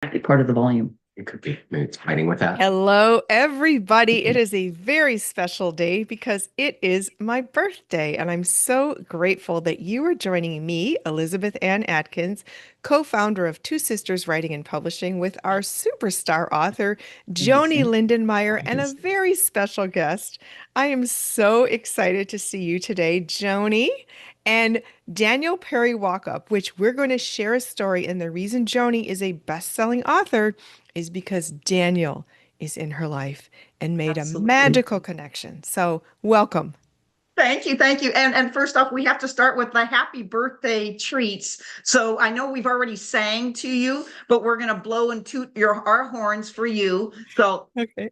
part of the volume. It could be. Maybe it's fighting with that. Hello, everybody. It is a very special day because it is my birthday, and I'm so grateful that you are joining me, Elizabeth Ann Atkins, co-founder of Two Sisters Writing and Publishing, with our superstar author, Joanie Lindenmeyer, and a very special guest. I am so excited to see you today, Joanie. And Daniel Perry Walkup, which we're going to share a story. And the reason Joanie is a best-selling author is because Daniel is in her life and made a magical connection. So welcome. Thank you. Thank you. And first off, we have to start with the happy birthday treats. So I know we've already sang to you, but we're going to blow and toot our horns for you. So Okay.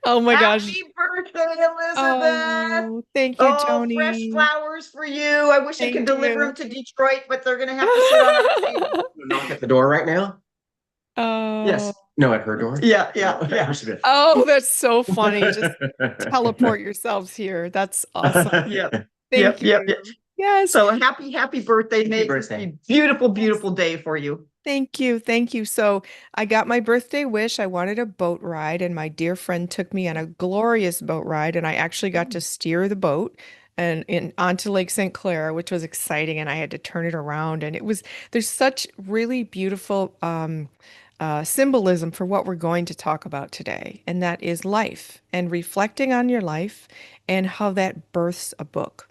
Oh my gosh. Happy birthday, Elizabeth. Oh, thank you, Fresh Joanie. flowers for you. I wish I could deliver them to Detroit, but they're going to have to sit on our table. Knock at the door right now? Oh. Yes. No, at her door? Yeah. Oh, that's so funny. Just teleport yourselves here. That's awesome. Thank you. Yes. So happy birthday. May this be a beautiful, beautiful day for you. Thank you. Thank you. So I got my birthday wish. I wanted a boat ride, and my dear friend took me on a glorious boat ride, and I actually got to steer the boat and onto Lake St. Clair, which was exciting, and I had to turn it around. And there's such really beautiful symbolism for what we're going to talk about today, and that is life and reflecting on your life and how that births a book.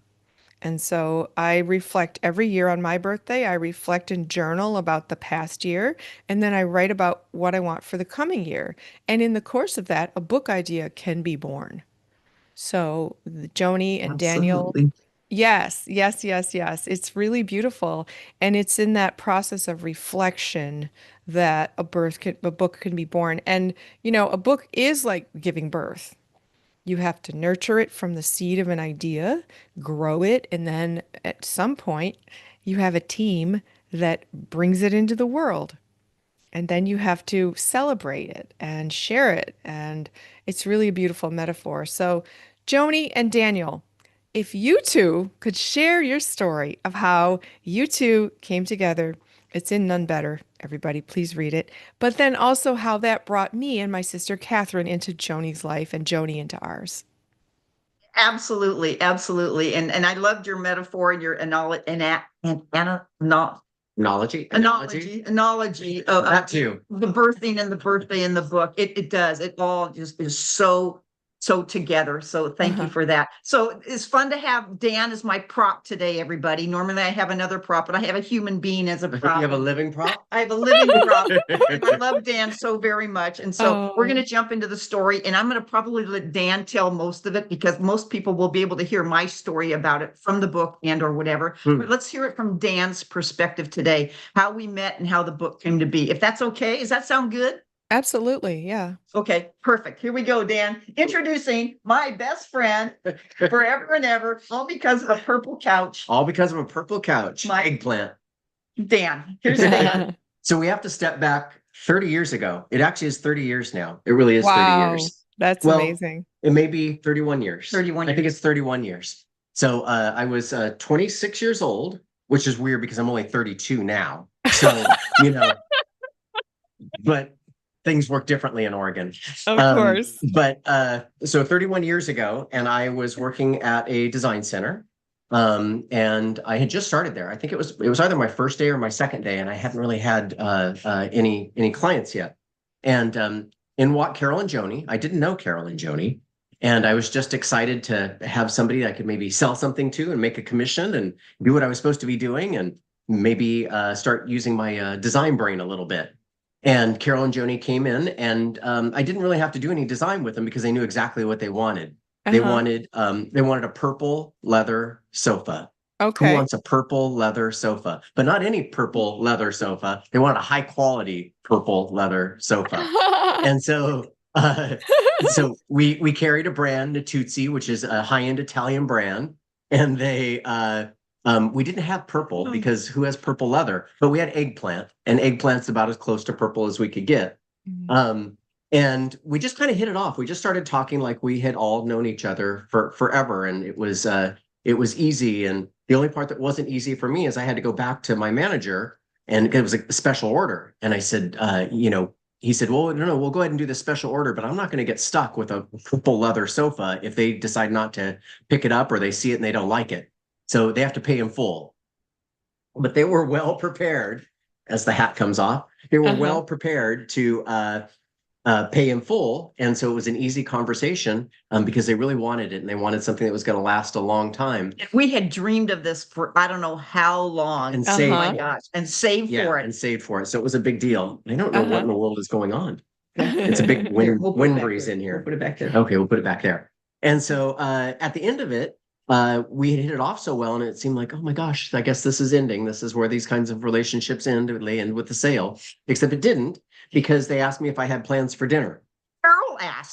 And so I reflect every year on my birthday. I reflect and journal about the past year, and then I write about what I want for the coming year. And in the course of that, a book idea can be born. So Joanie and Daniel, yes. It's really beautiful. And it's in that process of reflection that a book can be born. And, a book is like giving birth. You have to nurture it from the seed of an idea, grow it, and then at some point you have a team that brings it into the world. And then you have to celebrate it and share it. And it's really a beautiful metaphor. So, Joanie and Daniel, if you two could share your story of how you two came together, it's in Nun Better. Everybody, please read it. But then also how that brought me and my sister Catherine into Joanie's life and Joanie into ours. Absolutely. And I loved your metaphor and your analogy of that too. The birthing and the birthday in the book. It does. It all just is so together. So thank you for that. So it's fun to have Dan as my prop today, everybody. Normally I have another prop, but I have a human being as a prop. You have a living prop? I have a living prop. I love Dan so very much. And so we're going to jump into the story, and I'm going to probably let Dan tell most of it because most people will be able to hear my story about it from the book and or whatever. But let's hear it from Dan's perspective today, how we met and how the book came to be. If that's okay, does that sound good? Absolutely. Yeah. Okay, perfect. Here we go, Dan. Introducing my best friend forever and ever, all because of a purple couch. All because of a purple couch. My eggplant. Dan. Here's Dan. So we have to step back 30 years ago. It actually is 30 years now. It really is 30 years. That's amazing. It may be 31 years. 31 years. I think it's 31 years. So I was 26 years old, which is weird because I'm only 32 now. So, but things work differently in Oregon. Of course. But so 31 years ago, and I was working at a design center. And I had just started there. I think it was either my first day or my second day, and I hadn't really had any clients yet. And in walked Carol and Joanie. I didn't know Carol and Joanie, and I was just excited to have somebody I could maybe sell something to and make a commission and do what I was supposed to be doing, and maybe start using my design brain a little bit. And Carol and Joanie came in, and I didn't really have to do any design with them because they knew exactly what they wanted. They wanted a purple leather sofa. Okay. Who wants a purple leather sofa? But not any purple leather sofa. They wanted a high quality purple leather sofa. And so we carried a brand, Natuzzi, which is a high-end Italian brand. And we didn't have purple because who has purple leather? But we had eggplant, and eggplant's about as close to purple as we could get. And we just kind of hit it off. We just started talking like we had all known each other for forever. And it was easy. And the only part that wasn't easy for me is I had to go back to my manager And it was a special order. And I said, he said, well, no, we'll go ahead and do this special order, but I'm not going to get stuck with a purple leather sofa if they decide not to pick it up or they see it and they don't like it. So they have to pay in full. But they were well prepared, as the hat comes off, they were well prepared to pay in full. And so it was an easy conversation because they really wanted it and they wanted something that was going to last a long time. We had dreamed of this for I don't know how long. And oh my gosh. And saved for it. And saved for it. So it was a big deal. I don't know what in the world is going on. It's a big wind breeze in here. We'll put it back there. Okay, we'll put it back there. And so at the end of it, we had hit it off so well, and it seemed like, oh my gosh, I guess this is ending. This is where these kinds of relationships end. They end with the sale, except it didn't, because they asked me if I had plans for dinner.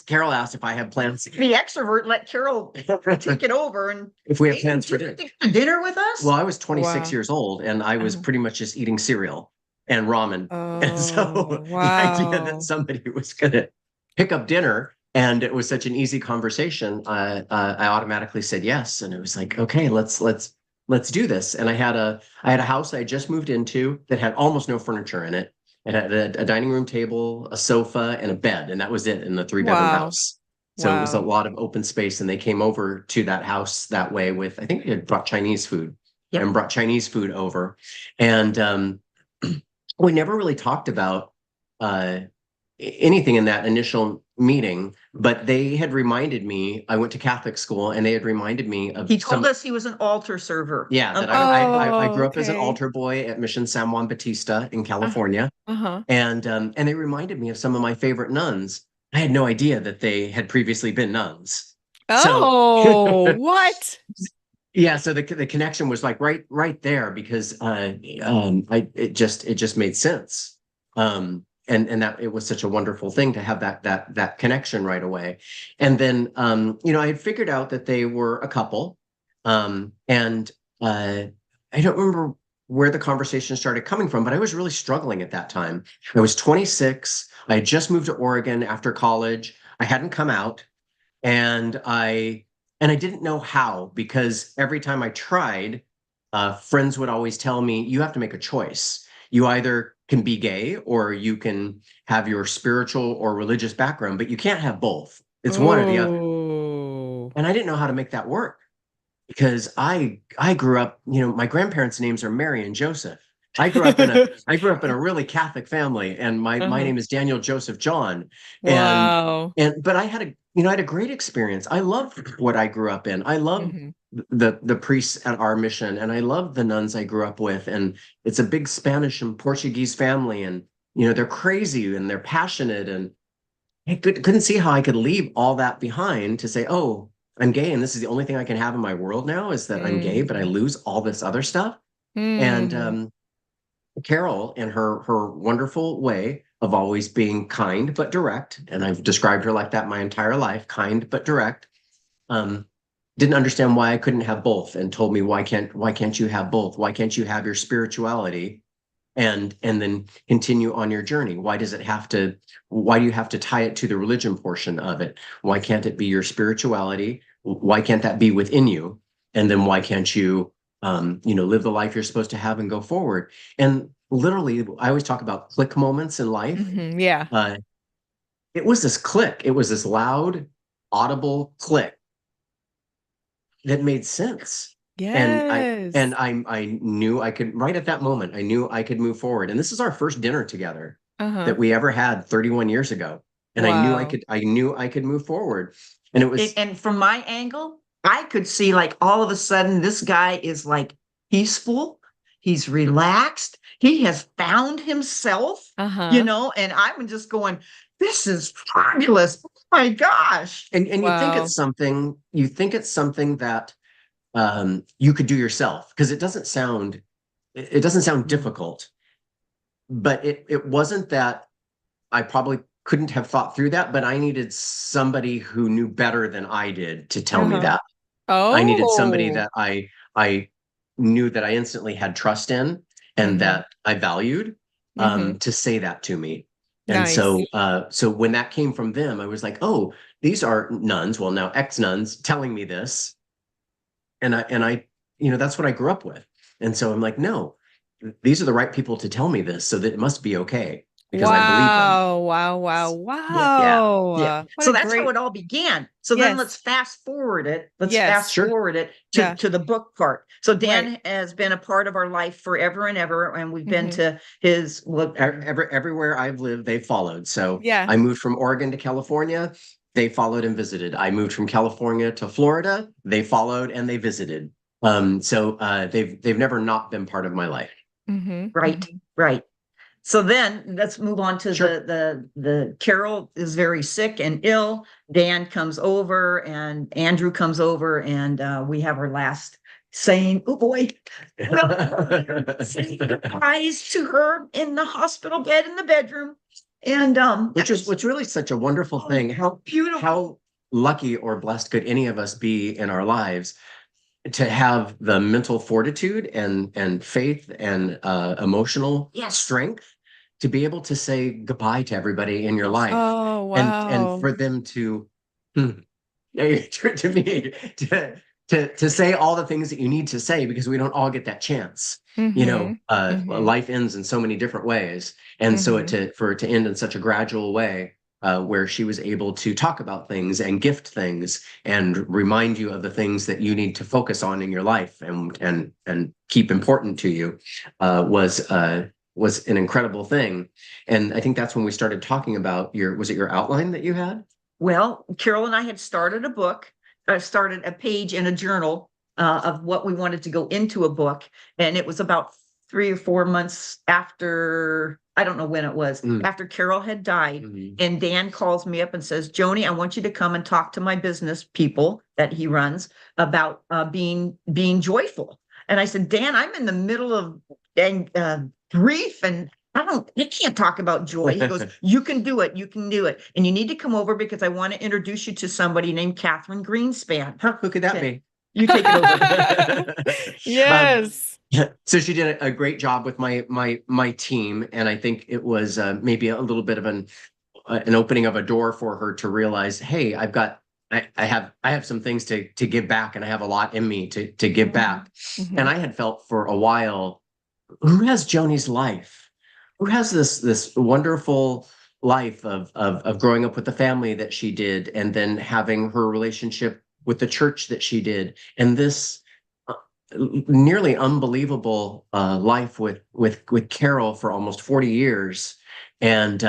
Carol asked if I had plans. The extrovert let Carol take it over, and if we have plans for dinner. Dinner with us? Well, I was 26 years old, and I was pretty much just eating cereal and ramen. And so the idea that somebody was going to pick up dinner, and it was such an easy conversation, I automatically said yes. And it was like, okay, let's do this. And I had a house I had just moved into that had almost no furniture in it. It had a dining room table, a sofa, and a bed, and that was it in the 3-bedroom house. So it was a lot of open space, and they came over to that house that way with, I think they had brought Chinese food and brought Chinese food over. And we never really talked about anything in that initial meeting, but they had reminded me, I went to Catholic school, and they had reminded me of he told us he was an altar server. Yeah, that I grew up as an altar boy at Mission San Juan Bautista in California. And they reminded me of some of my favorite nuns. I had no idea that they had previously been nuns. What? Yeah, so the connection was like right there, because it just made sense. And that it was such a wonderful thing to have that connection right away. And then I had figured out that they were a couple. And I don't remember where the conversation started coming from, but I was really struggling at that time. I was 26. I had just moved to Oregon after college. I hadn't come out, and I didn't know how, because every time I tried, friends would always tell me, you have to make a choice. You either can be gay or you can have your spiritual or religious background, but you can't have both. It's one or the other. And I didn't know how to make that work, because I grew up, my grandparents' names are Mary and Joseph. I grew up in a really Catholic family, and my name is Daniel Joseph John. But I had a great experience. I loved what I grew up in. I loved the priests at our mission, and I loved the nuns I grew up with. And it's a big Spanish and Portuguese family, and they're crazy and they're passionate, and I couldn't see how I could leave all that behind to say, oh, I'm gay, and this is the only thing I can have in my world now, is that I'm gay, but I lose all this other stuff. And Carol, in her wonderful way of always being kind but direct, and I've described her like that my entire life, kind but direct, didn't understand why I couldn't have both, and told me, why can't you have both? Why can't you have your spirituality and then continue on your journey? Why do you have to tie it to the religion portion of it? Why can't it be your spirituality? Why can't that be within you? And then why can't you live the life you're supposed to have and go forward? And literally, I always talk about click moments in life. It was this click. It was this loud, audible click that made sense. Yes. And I knew I could, right at that moment, I knew I could move forward. And this is our first dinner together that we ever had 31 years ago. And I knew I could move forward. And it was, and from my angle, I could see, like, all of a sudden this guy is like peaceful. He's relaxed. He has found himself, and I'm just going, this is fabulous. Oh my gosh. And you think it's something that you could do yourself, because it doesn't sound difficult, but it wasn't that. I probably couldn't have thought through that, but I needed somebody who knew better than I did to tell me that. I needed somebody that I knew that I instantly had trust in, and that I valued, to say that to me. And so when that came from them, I was like, oh, these are nuns, well, now ex-nuns, telling me this. And I that's what I grew up with. And so I'm like, no, these are the right people to tell me this, so that it must be okay because I believe them. Wow, wow, wow, Yeah. Yeah. wow. What So a that's how great, it all began. So then let's yes, fast forward it. Let's fast yes, Sure. forward it yeah, to the book part. So right. Dan has been a part of our life forever and ever. And we've been Hmm. to his, well, Everywhere I've lived, they followed. So Yeah. I moved from Oregon to California. They followed and visited. I moved from California to Florida. They followed and they visited. They've never not been part of my life. Hmm. right, Hmm. right. So then let's move on to Sure. the Carol is very sick and ill. Dan comes over and Andrew comes over and we have our last saying, oh boy, saying goodbyes to her in the hospital bed in the bedroom. And Which really such a wonderful thing. beautiful. How lucky or blessed could any of us be in our lives to have the mental fortitude and faith and emotional Yes. strength to be able to say goodbye to everybody in your life, Oh, and wow. for them to to me to say all the things that you need to say, because we don't all get that chance. Hmm. Hmm. Life ends in so many different ways, and so Hmm. for it to end in such a gradual way, where she was able to talk about things and gift things and remind you of the things that you need to focus on in your life and keep important to you, was an incredible thing. And I think that's when we started talking about was it your outline that you had? Well, Carol and I had started a book, started a page in a journal of what we wanted to go into a book. And it was about 3 or 4 months after, I don't know when it was, after Carol had died. Mhm. And Dan calls me up and says, Joanie, I want you to come and talk to my business people that he runs about being joyful. And I said, Dan, I'm in the middle of grief and I can't talk about joy. He goes, you can do it. You can do it. And you need to come over because I want to introduce you to somebody named Catherine Greenspan. Huh, who could that Okay, be? you take it over. Um, Yes. so she did a great job with my team, and I think it was maybe a little bit of an opening of a door for her to realize, hey, I have some things to give back, and I have a lot in me to give back. And Hmm. I had felt for a while, who has Joni's life? Who has this wonderful life of growing up with the family that she did, and then having her relationship with the church that she did, and this uh, nearly unbelievable life with Carol for almost 40 years, and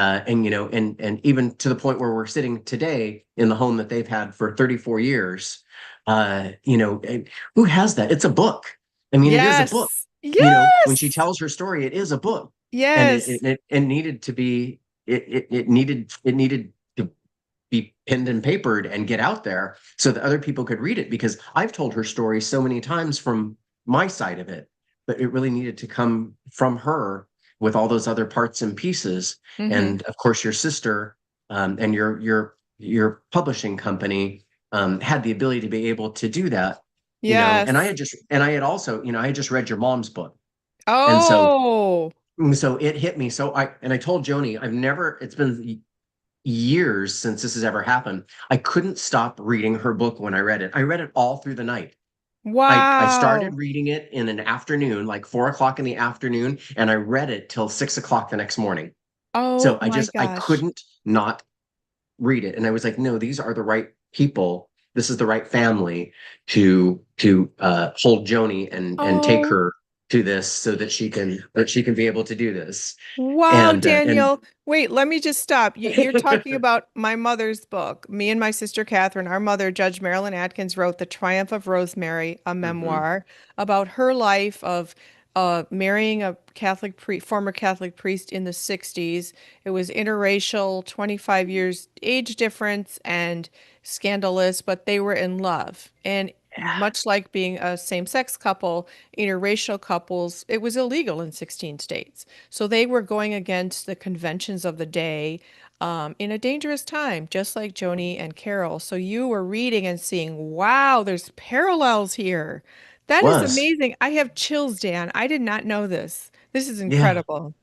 even to the point where we're sitting today in the home that they've had for 34 years. And who has that? It's a book. I mean, it is a book. Yes. When she Yes. tells her story, it is a book, and Yes. it needed to be it needed to be penned and papered and get out there so that other people could read it, because I've told her story so many times from my side of it, but it really needed to come from her with all those other parts and pieces. Hmm. And of course, your sister, and your publishing company, had the ability to be able to do that. And Yes. I had also, I had just read your mom's book. And Oh, so it hit me. So I told Joanie, it's been years since this has ever happened. I couldn't stop reading her book when I read it. I read it all through the night. I started wow. reading it in an afternoon, like 4 o'clock in the afternoon, and I read it till 6 o'clock the next morning. Oh So my I gosh. couldn't not read it. And I was like, no, these are the right people. This is the right family to hold Joanie and take Oh, her to this, so that she can be able to do this. wow, And Daniel. Wait, let me just stop. You're talking about my mother's book. Me and my sister Catherine, our mother, Judge Marilyn Atkins, wrote The Triumph of Rosemary, a Mhm. memoir about her life of marrying a former Catholic priest in the 60s. It was interracial, 25 years age difference, and scandalous, but they were in love. And much like being a same-sex couple, interracial couples, it was illegal in 16 states. So they were going against the conventions of the day, in a dangerous time, just like Joanie and Carol. So you were reading and seeing, wow, there's parallels here. That is Was. amazing. I have chills, Dan. I did not know this. This is Yeah. incredible.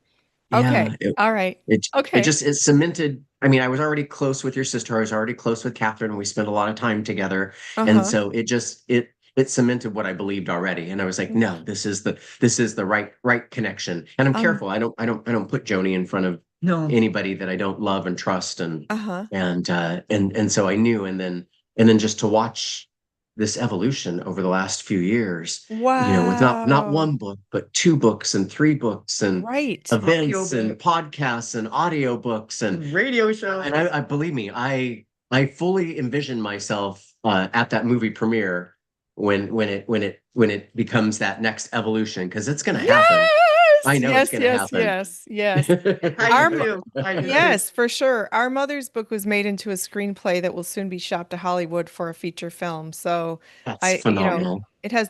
Okay. Yeah. It, All right. it, it Okay. just, it cemented. I mean, I was already close with your sister. I was already close with Catherine. We spent a lot of time together. And Uh-huh. so it just, it cemented what I believed already. And I was like, no, this is the right connection. And I'm careful. I don't put Joanie in front of No. anybody that I don't love and trust. Uh-huh. And so I knew, and then just to watch this evolution over the last few years, with not Wow. one book, but 2 books and 3 books and Right. events and podcasts and audiobooks and radio show. and I believe me, I fully envision myself at that movie premiere when it becomes that next evolution, because it's going to happen. I know it's Yes, going to yes, happen. yes, yes. I Our do mo- too. I do too. Yes, for sure. Our mother's book was made into a screenplay that will soon be shopped to Hollywood for a feature film. So That's phenomenal.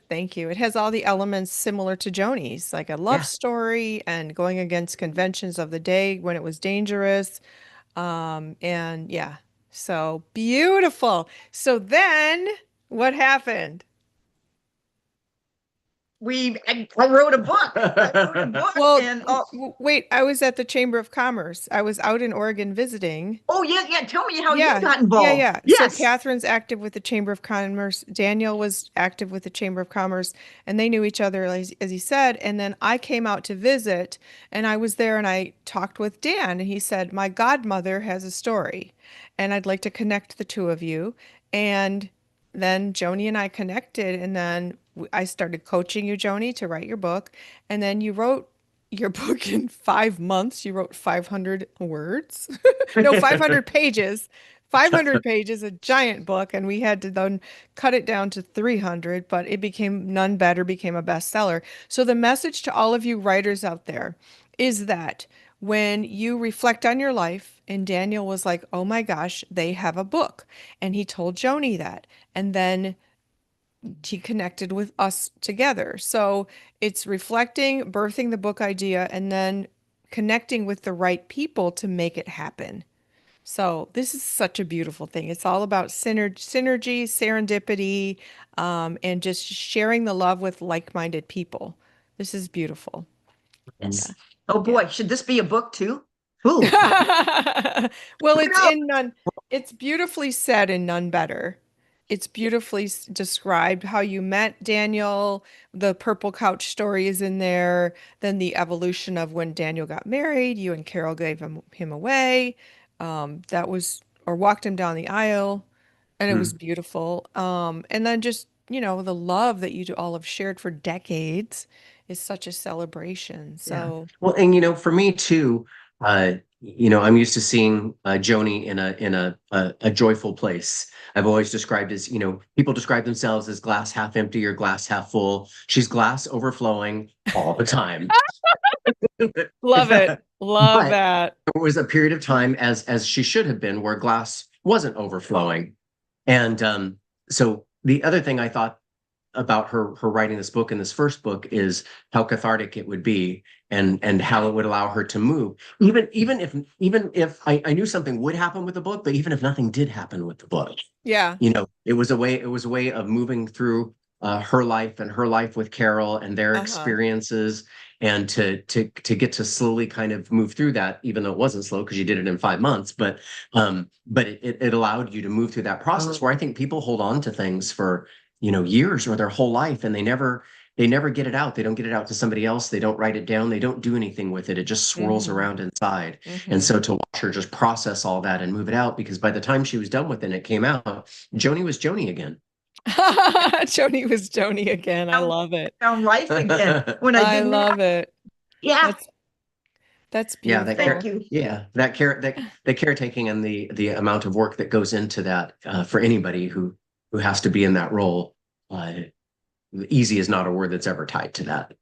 thank you. It has all the elements similar to Joanie's, like a love Yeah. story and going against conventions of the day when it was dangerous. And yeah, so beautiful. So then what happened? I wrote a book. I wrote a book Well, and wait, I was at the Chamber of Commerce. I was out in Oregon visiting. yeah. Tell me how you Yeah, got involved. yeah. So Yes. Catherine's active with the Chamber of Commerce. Daniel was active with the Chamber of Commerce, and they knew each other, as he said. And then I came out to visit, and I was there, and I talked with Dan, and he said, "My godmother has a story, and I'd like to connect the two of you." And then Joanie and I connected, and then I started coaching you, Joanie, to write your book, and then you wrote your book in 5 months. You wrote 500 words. No, 500 pages. 500 pages, a giant book, and we had to then cut it down to 300, but it became None Better, became a bestseller. So the message to all of you writers out there is that when you reflect on your life, and Daniel was like, "Oh my gosh, they have a book." And he told Joanie that. And then he connected with us together. So it's reflecting, birthing the book idea, and then connecting with the right people to make it happen. So this is such a beautiful thing. It's all about synergy, serendipity, and just sharing the love with like-minded people. This is beautiful. Yes. Yeah. Oh Yeah. boy, should this be a book too? Ooh. Well, it's beautifully said in None Better. It's beautifully described how you met Daniel. The purple couch story is in there. Then the evolution of when Daniel got married, you and Carol gave him away. That was, or walked him down the aisle, and it was Hmm. beautiful. And then just, the love that you all have shared for decades is such a celebration. Yeah. So, Well, and for me too, I'm used to seeing Joanie in a joyful place. I've always described as, people describe themselves as glass half empty or glass half full. She's glass overflowing all the time. love it. Love But that. there was a period of time, as she should have been, where glass wasn't overflowing. And so the other thing I thought about her writing this book, in this first book, is how cathartic it would be, and how it would allow her to move, even if I knew something would happen with the book, but even if nothing did happen with the book, Yeah. it was a way of moving through her life and her life with Carol and their Uh-huh. experiences, and to get to slowly kind of move through that, even though it wasn't slow because you did it in 5 months. But it allowed you to move through that process, where I think people hold on to things for years or their whole life, and they never get it out. They don't get it out to somebody else. They don't write it down. They don't do anything with it. It just swirls Mm-hmm. around inside. And Mm-hmm. so to watch her just process all that and move it out, because by the time she was done with it and it came out, Joanie was Joanie again. Joanie was Joanie again. I love it. Found life again when I I didn't have. love it. Yeah. That's Yeah, Thank beautiful. you. that care, that the caretaking and the amount of work that goes into that, for anybody who has to be in that role. Easy is not a word that's ever tied to that.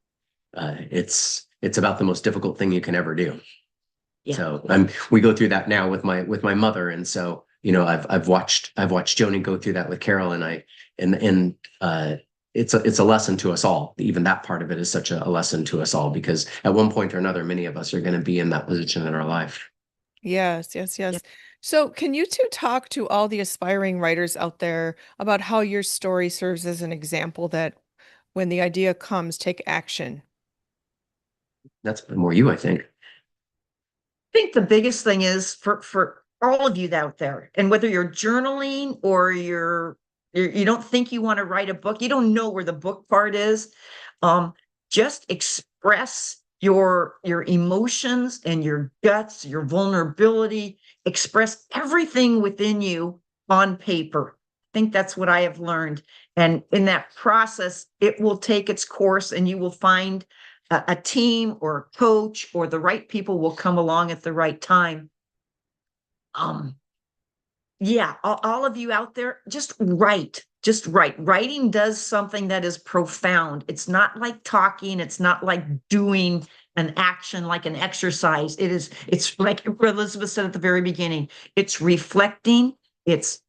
It's about the most difficult thing you can ever do. Yeah. So we go through that now with my mother, and so I've watched Joanie go through that with Carol, and it's a lesson to us all. Even that part of it is such a lesson to us all, because at one point or another, many of us are going to be in that position in our life. Yes, yes, yes. So, can you two talk to all the aspiring writers out there about how your story serves as an example that when the idea comes, take action? That's more you, I think. Think the biggest thing is for all of you out there, and whether you're journaling or you're You don't think you want to write a book. You don't know where the book part is. Just express your emotions and your guts, your vulnerability. Express everything within you on paper. I think that's what I have learned. And in that process, it will take its course, and you will find a team or a coach, or the right people will come along at the right time. Yeah, all of you out there, just write. Just write. Writing does something that is profound. It's not like talking. It's not like doing an action, like an exercise. It's like Elizabeth said at the very beginning, it's reflecting. It's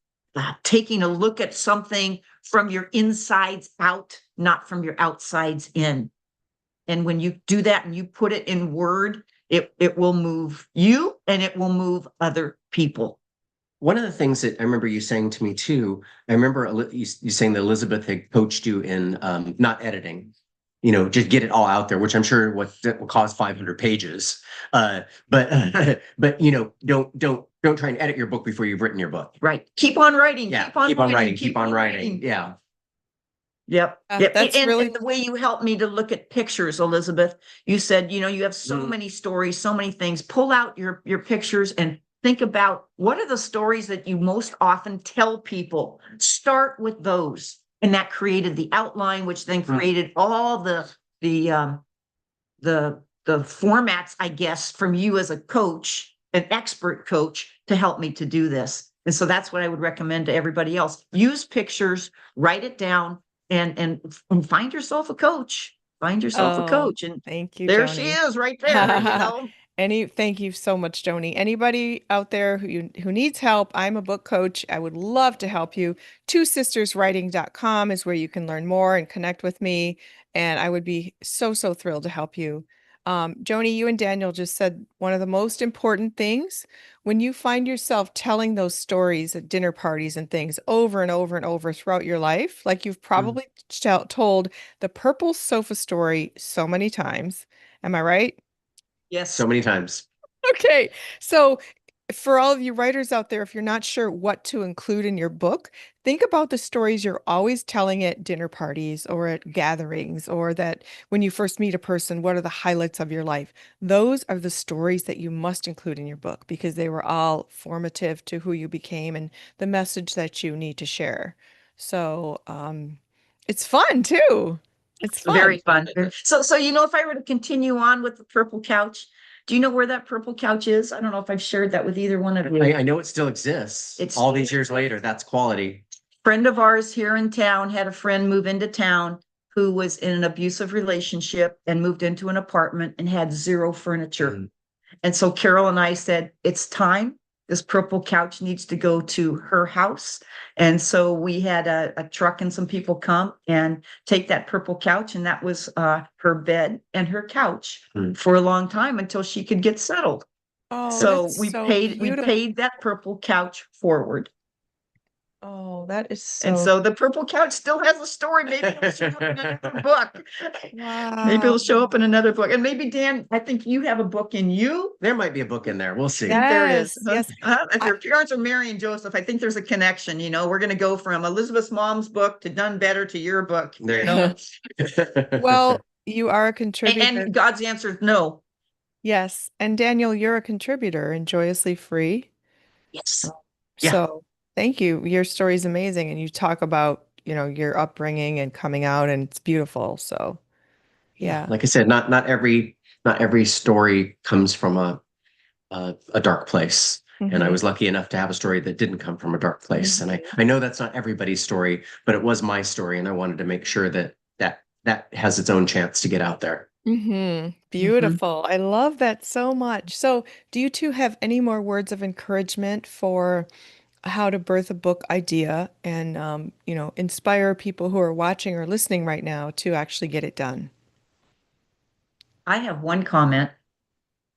taking a look at something from your insides out, not from your outsides in. And when you do that and you put it in word, it will move you, and it will move other people. One of the things that I remember you saying to me too, I remember you saying that Elizabeth had coached you in not editing, just get it all out there, which I'm sure that will cause 500 pages. But don't try and edit your book before you've written your book. Right. Keep on writing. Yeah. Keep on writing. Keep on writing. Yeah. Yep. Yep. That's really and the way you helped me to look at pictures, Elizabeth, you said, you have so many stories, so many things. Pull out your pictures and think about, what are the stories that you most often tell people? Start with those. And that created the outline, which then created all the formats, I guess, from you as a coach, an expert coach, to help me to do this. And so that's what I would recommend to everybody else. Use pictures, write it down, and find yourself a coach. Find yourself a coach. And thank you, there Joanie. she is right there, Thank you so much, Joanie. Anybody out there who needs help, I'm a book coach. I would love to help you. twosisterswriting.com is where you can learn more and connect with me. And I would be so thrilled to help you. Joanie, you and Daniel just said one of the most important things. When you find yourself telling those stories at dinner parties and things over and over and over throughout your life, like you've probably told the purple sofa story so many times. Am I right? Yes. So many times. Okay. So for all of you writers out there, if you're not sure what to include in your book, think about the stories you're always telling at dinner parties or at gatherings, or that when you first meet a person, what are the highlights of your life? Those are the stories that you must include in your book, because they were all formative to who you became and the message that you need to share. So it's fun too. It's fun. Very fun. So if I were to continue on with the purple couch, do you know where that purple couch is? I don't know if I've shared that with either one of you. I know it still exists. It's all these years later. That's quality. Friend of ours here in town had a friend move into town who was in an abusive relationship and moved into an apartment and had zero furniture. And so Carol and I said, it's time. This purple couch needs to go to her house. And so we had a truck and some people come and take that purple couch. And that was her bed and her couch for a long time, until she could get settled. Oh, so that's we so paid beautiful. that purple couch forward. Oh, that is so. And so the purple couch still has a story. Maybe it'll show up in another book. Wow. Maybe it'll show up in another book. And maybe, Dan, I think you have a book in you. There might be a book in there. We'll see. There is. Yes. If your parents are Mary and Joseph, I think there's a connection. We're going to go from Elizabeth's mom's book to Nun Better to your book. There you go. Well, you are a contributor. And God's answer is no. Yes. And Daniel, you're a contributor in Joyously Free. Yes. So thank you. Your story is amazing. And you talk about, your upbringing and coming out, and it's beautiful. So yeah. Like I said, not every story comes from a dark place. And I was lucky enough to have a story that didn't come from a dark place. And I know that's not everybody's story, but it was my story. And I wanted to make sure that has its own chance to get out there. Beautiful. I love that so much. So do you two have any more words of encouragement for how to birth a book idea and, inspire people who are watching or listening right now to actually get it done? I have one comment.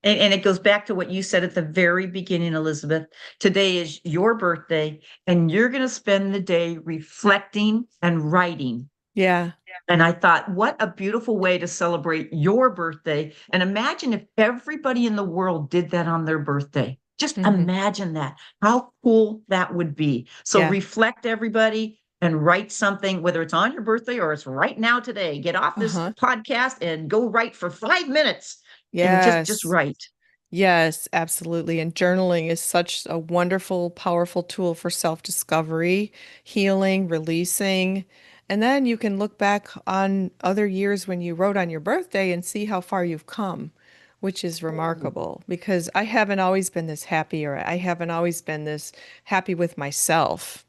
And it goes back to what you said at the very beginning, Elizabeth. Today is your birthday, and you're going to spend the day reflecting and writing. Yeah. And I thought, what a beautiful way to celebrate your birthday. And imagine if everybody in the world did that on their birthday. Just imagine that, how cool that would be. So reflect, everybody, and write something, whether it's on your birthday or it's right now today. Get off this Uh-huh. podcast and go write for 5 minutes and just Yes. write. Yes, absolutely. And journaling is such a wonderful, powerful tool for self-discovery, healing, releasing. And then you can look back on other years when you wrote on your birthday and see how far you've come, which is remarkable because I haven't always been this happy, or I haven't always been this happy with myself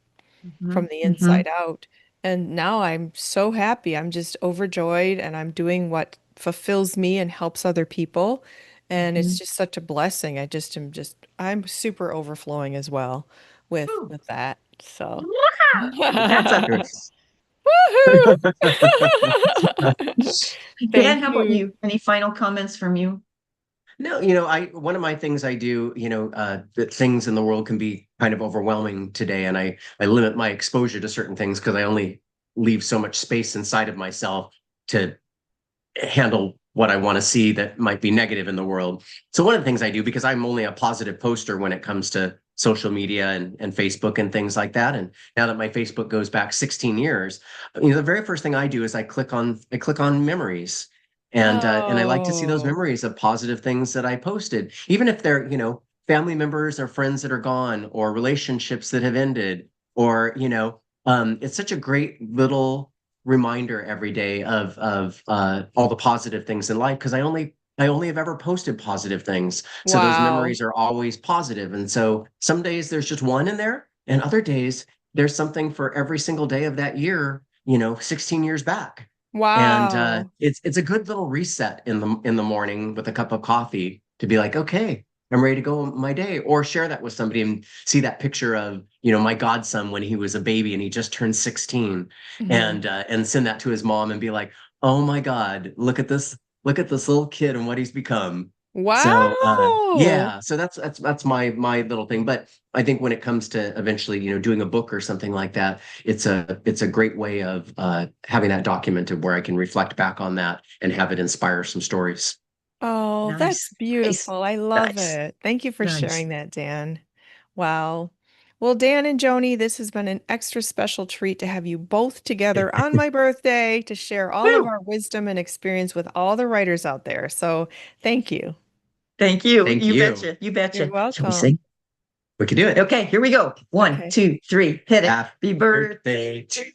from Mhm, the mhm, inside out. And now I'm so happy. I'm just overjoyed and I'm doing what fulfills me and helps other people. And it's mhm. just such a blessing. I'm super overflowing as well Woo. with that. So That's a woohoo! Dan, Thank how about you. you? Any final comments from you? No, one of my things I do, that things in the world can be kind of overwhelming today, and I limit my exposure to certain things because I only leave so much space inside of myself to handle what I want to see that might be negative in the world. So one of the things I do, because I'm only a positive poster when it comes to social media and Facebook and things like that. And now that my Facebook goes back 16 years, the very first thing I do is I click on memories. And I like to see those Oh, memories of positive things that I posted, even if they're, family members or friends that are gone or relationships that have ended, or, it's such a great little reminder every day of all the positive things in life because I only have ever posted positive things. So those wow. memories are always positive. And so some days there's just one in there, and other days there's something for every single day of that year, 16 years back. And Wow. it's a good little reset in the morning with a cup of coffee to be like, okay, I'm ready to go on my day, or share that with somebody and see that picture of, my godson when he was a baby and he just turned 16, Mhm. and send that to his mom and be like, oh my God, look at this little kid and what he's become. So Wow. yeah, so that's my little thing. But I think when it comes to eventually, doing a book or something like that, it's a great way of having that documented where I can reflect back on that and have it inspire some stories. Oh, that's Nice, nice, beautiful. I love nice, it. Thank you for nice. sharing that, Dan. Wow. Well, Dan and Joni, this has been an extra special treat to have you both together on my birthday to share all of Woo! our wisdom and experience with all the writers out there. So thank you. Thank you. Thank You you. betcha. You You're betcha. Shall we sing? welcome. We can do it. Okay, here we go. One, Okay. two, three, hit it. Happy Happy birthday birthday to to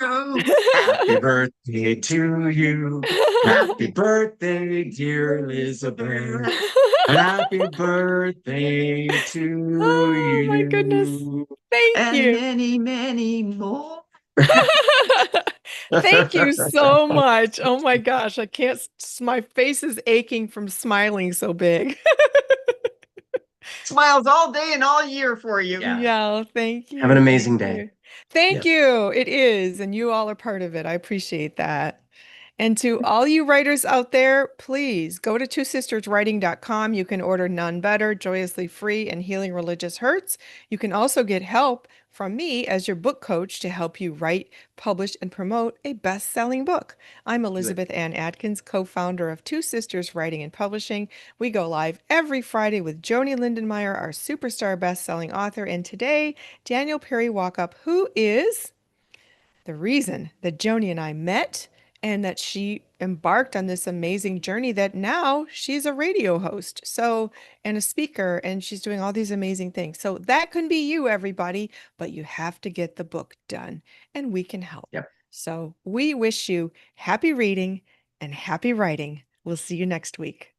you. Happy birthday to you. Happy birthday, dear Elizabeth. Happy birthday to Oh my goodness. you. Thank And you. many, many more. Thank you so much. Oh my gosh, I can't, my face is aching from smiling so big. Smiles all day and all year for you. Yeah. Yeah, thank Have an you. Thank amazing day. you. Thank Yeah. you. It is. And you all are part of it. I appreciate that. And to all you writers out there, please go to twosisterswriting.com. You can order Nun Better, Joyously Free, and Healing Religious Hurts. You can also get help from me as your book coach to help you write, publish, and promote a best-selling book. I'm Do it. Elizabeth Ann Atkins, co-founder of Two Sisters Writing and Publishing. We go live every Friday with Joanie Lindenmeyer, our superstar best-selling author, and today, Daniel Perry Walkup, who is the reason that Joni and I met and that she embarked on this amazing journey that now she's a radio host. So, and a speaker, and she's doing all these amazing things. So that can be you, everybody, but you have to get the book done and we can help. Yep. So we wish you happy reading and happy writing. We'll see you next week.